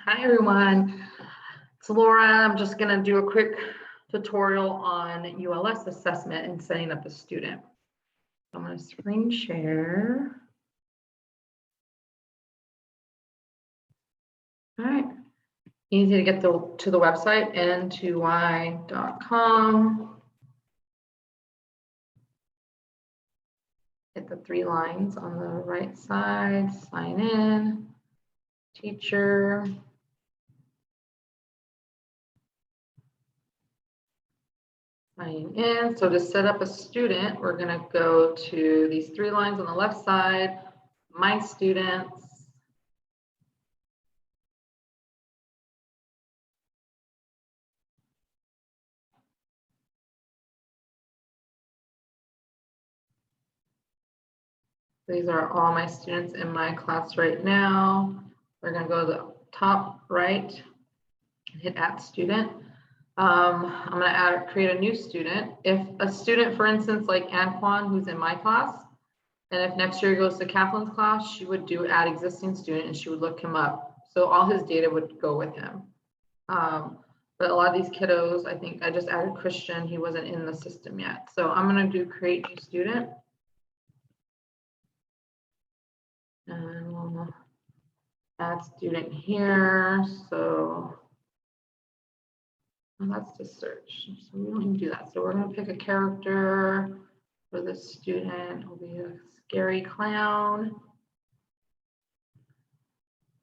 Hi everyone, it's Laura. I'm just going to do a quick tutorial on ULS assessment and setting up a student. I'm going to screen share. All right, easy to get to the website, n2y.com. Hit the three lines on the right side, sign in, teacher. Signing in. So to set up a student, we're going to go to these three lines on the left side, my students. These are all my students in my class right now. We're going to go to the top right, hit add student. I'm going to create a new student. If a student, for instance, like Anquan, who's in my class, and if next year he goes to Kathleen's class, she would do add existing student and she would look him up. So all his data would go with him. But a lot of these kiddos, I think I just added Christian. He wasn't in the system yet. So I'm going to do create new student. And we'll add student here. So that's the search. So we don't need to do that. So we're going to pick a character for this student. It'll be a scary clown.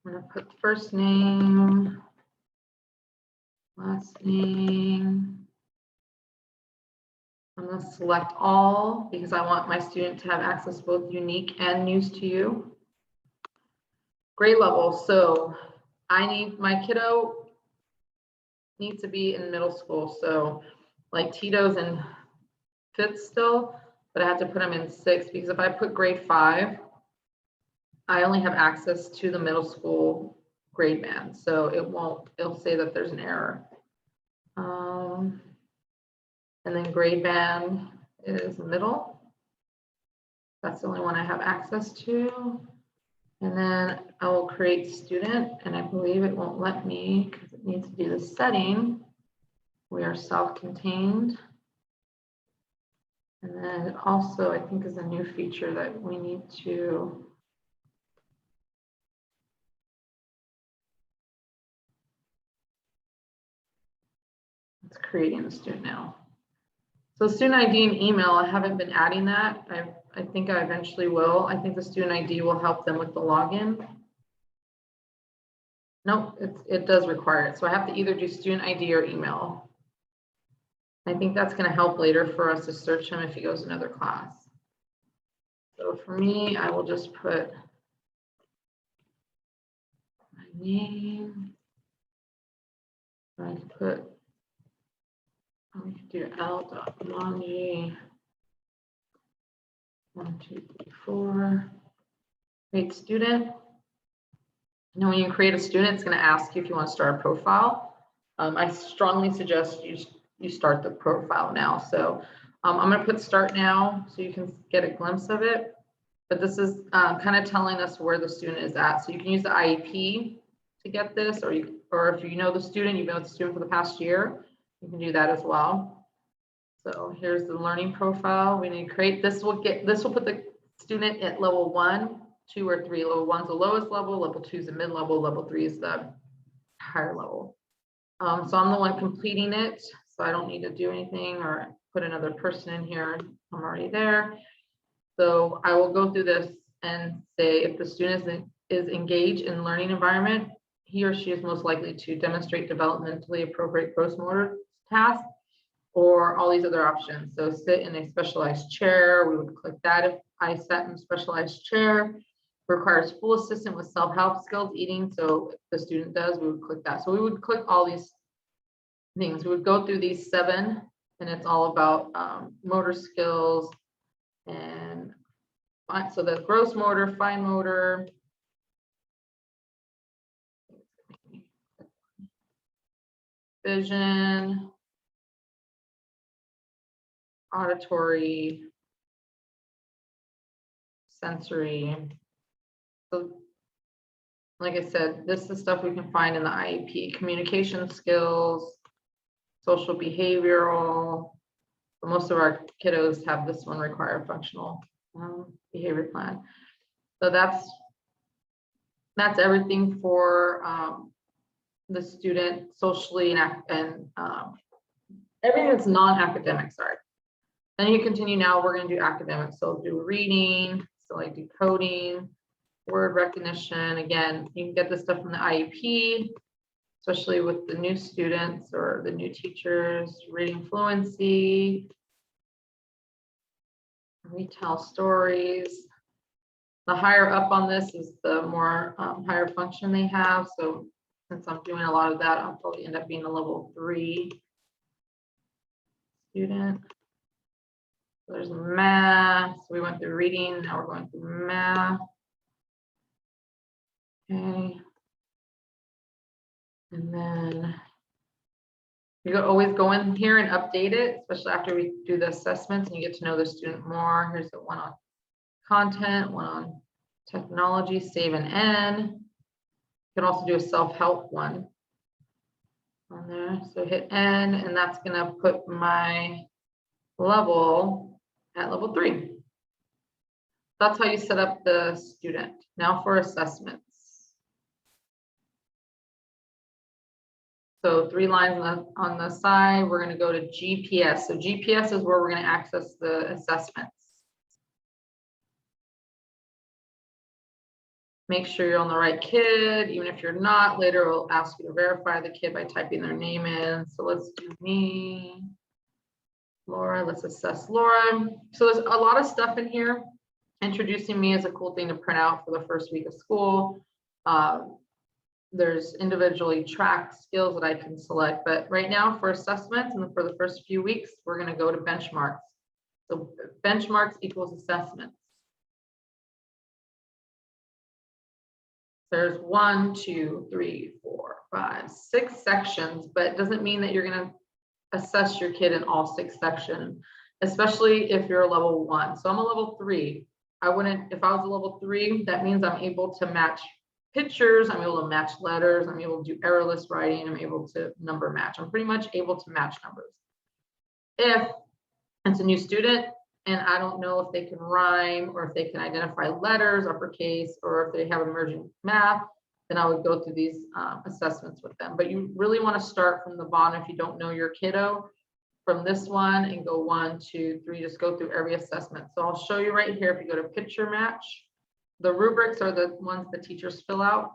I'm going to put first name, last name. I'm going to select all because I want my student to have access to both unique and news to you. Grade level. So I need my kiddo needs to be in middle school. So like Tito's in 5th still, but I have to put him in 6th because if I put grade 5, I only have access to the middle school grade band. So it'll say that there's an error. And then grade band is middle. That's the only one I have access to. And then I will create student, and I believe it won't let me because it needs to do the setting. We are self-contained. And then it also, I think, is a new feature that we need to it's creating the student now. So student ID and email, I haven't been adding that. I think I eventually will. I think the student ID will help them with the login. Nope, it does require it. So I have to either do student ID or email. I think that's going to help later for us to search him if he goes to another class. So for me, I will just put my name. I can put, we can do L.Manji 1, 2, 3, 4. Create student. Now, when you create a student, it's going to ask you if you want to start a profile. I strongly suggest you start the profile now. So I'm going to put start now so you can get a glimpse of it. But this is kind of telling us where the student is at. So you can use the IEP to get this, or if you know the student, you've been with the student for the past year, you can do that as well. So here's the learning profile. We need to create this. Will put the student at level 1, 2, or 3. Level 1 is the lowest level. Level 2 is the mid level. Level 3 is the higher level. So I'm the one completing it, so I don't need to do anything or put another person in here. I'm already there. So I will go through this and say if the student is engaged in learning environment, he or she is most likely to demonstrate developmentally appropriate gross motor tasks or all these other options. So sit in a specialized chair, we would click that. If I sat in a specialized chair, requires full assistance with self-help skills, eating. So if the student does, we would click that. So we would click all these things. We would go through these 7, and it's all about motor skills and so the gross motor, fine motor, vision, auditory, sensory. So Like I said, this is stuff we can find in the IEP, communication skills, social behavioral. Most of our kiddos have this one, require functional behavior plan. So that's everything for the student socially and everything that's non-academic, sorry. Then you continue now, we're gonna do academics. So do reading, so like do coding, word recognition. Again, you can get this stuff from the IEP, especially with the new students or the new teachers, reading fluency, retell stories. The higher up on this is the more higher function they have. So since I'm doing a lot of that, I'll probably end up being a level 3 student. There's math. So we went through reading. Now we're going through math. Okay. And then you can always go in here and update it, especially after we do the assessments and you get to know the student more. Here's the one on content, one on technology, save and end. You can also do a self-help one on there. So hit end, and that's gonna put my level at level 3. That's how you set up the student. Now for assessments. So 3 lines on the side, we're gonna go to GPS. So GPS is where we're gonna access the assessments. Make sure you're on the right kid. Even if you're not, later it'll ask you to verify the kid by typing their name in. So let's do me, Laura. Let's assess Laura. So there's a lot of stuff in here. Introducing me is a cool thing to print out for the first week of school. There's individually tracked skills that I can select, but right now for assessments and for the first few weeks, we're going to go to benchmarks. So benchmarks equals assessments. There's 1, 2, 3, 4, 5, 6 sections, but it doesn't mean that you're going to assess your kid in all 6 sections, especially if you're a level 1. So I'm a level 3. I wouldn't, if I was a level 3, that means I'm able to match pictures, I'm able to match letters, I'm able to do errorless writing, I'm able to number match. I'm pretty much able to match numbers. If it's a new student and I don't know if they can rhyme or if they can identify letters, uppercase, or if they have emerging math, then I would go through these assessments with them. But you really want to start from the bottom if you don't know your kiddo, from this one and go 1, 2, 3, just go through every assessment. So I'll show you right here. If you go to picture match, the rubrics are the ones the teachers fill out.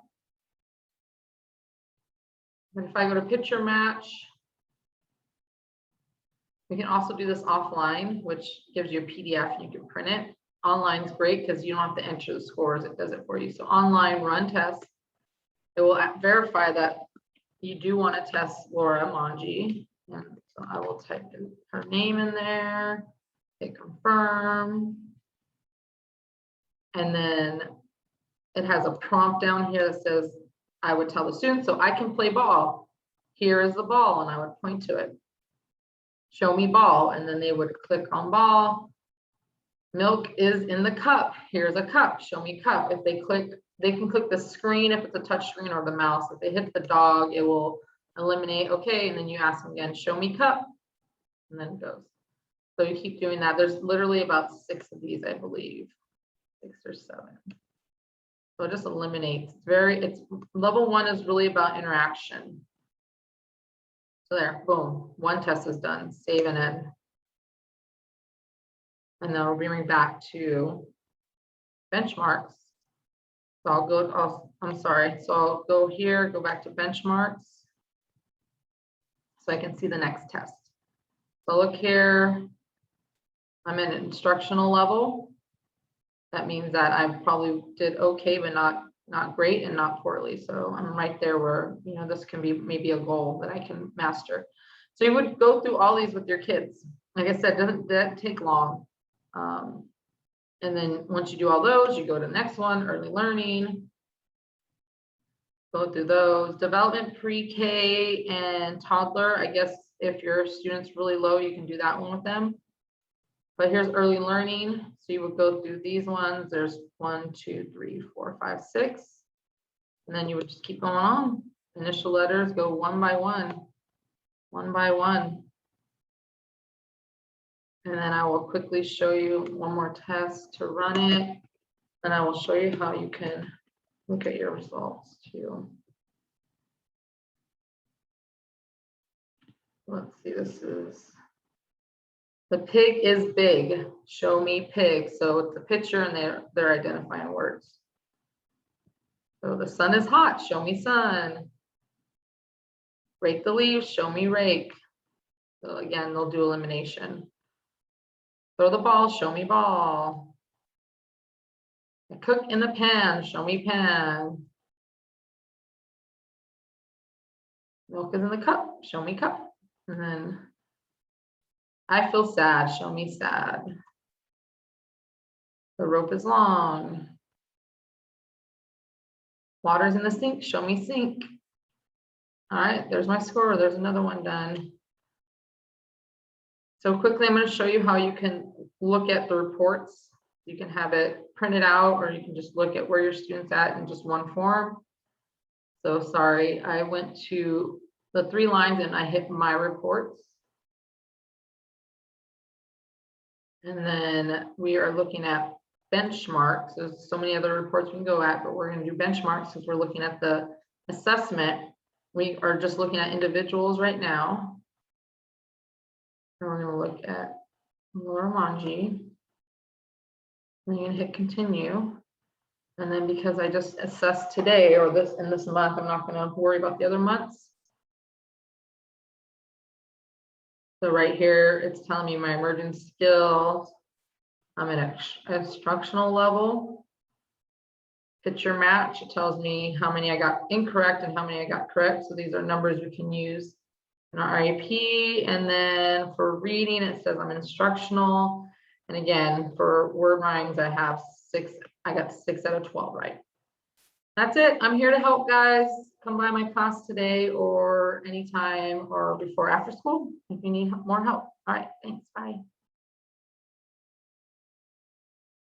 And if I go to picture match, we can also do this offline, which gives you a PDF and you can print it. Online is great because you don't have to enter the scores, it does it for you. So online run test, it will verify that you do want to test Laura Manji. And so I will type in her name in there, hit confirm. And then it has a prompt down here that says, I would tell the student, so I can play ball. Here is the ball, and I would point to it. Show me ball, and then they would click on ball. Milk is in the cup. Here's a cup. Show me cup. If they click, they can click the screen if it's a touch screen or the mouse. If they hit the dog, it will eliminate. Okay, and then you ask them again, show me cup, and then it goes. So you keep doing that. There's literally about 6 of these, I believe, 6 or 7. So it just eliminates. It's level 1 is really about interaction. So there, boom, 1 test is done. Save and end. And then we'll bring me back to benchmarks. So I'll go, I'm sorry. So I'll go here, go back to benchmarks. So I can see the next test. So look here, I'm in instructional level. That means that I probably did okay, but not great and not poorly. So I'm right there where, you know, this can be maybe a goal that I can master. So you would go through all these with your kids. Like I said, doesn't take long. And then once you do all those, you go to the next one, early learning. Go through those. Development, pre-K and toddler. I guess if your student's really low, you can do that one with them. But here's early learning. So you would go through these ones. There's 1, 2, 3, 4, 5, 6. And then you would just keep going on. Initial letters go one by one, one by one. And then I will quickly show you one more test to run it. And I will show you how you can look at your results too. Let's see, this is, the pig is big. Show me pig. So it's a picture and they're identifying words. So the sun is hot. Show me sun. Rake the leaves. Show me rake. So again, they'll do elimination. Throw the ball. Show me ball. I cook in the pan. Show me pan. Milk is in the cup. Show me cup. And then I feel sad. Show me sad. The rope is long. Water's in the sink. Show me sink. All right, there's my score. There's another one done. So quickly, I'm going to show you how you can look at the reports. You can have it printed out, or you can just look at where your student's at in just one form. So sorry, I went to the 3 lines and I hit my reports. And then we are looking at benchmarks. There's so many other reports we can go at, but we're going to do benchmarks because we're looking at the assessment. We are just looking at individuals right now. And we're going to look at Laura Manji. And you're going to hit continue. And then because I just assessed today or this in this month, I'm not going to worry about the other months. So right here, it's telling me my emerging skills. I'm at instructional level. Picture match, it tells me how many I got incorrect and how many I got correct. So these are numbers we can use in our IEP. And then for reading, it says I'm instructional. And again, for word rhymes, I have 6. I got 6 out of 12 right. That's it. I'm here to help, guys. Come by my class today or anytime or before after school if you need more help. All right, thanks. Bye.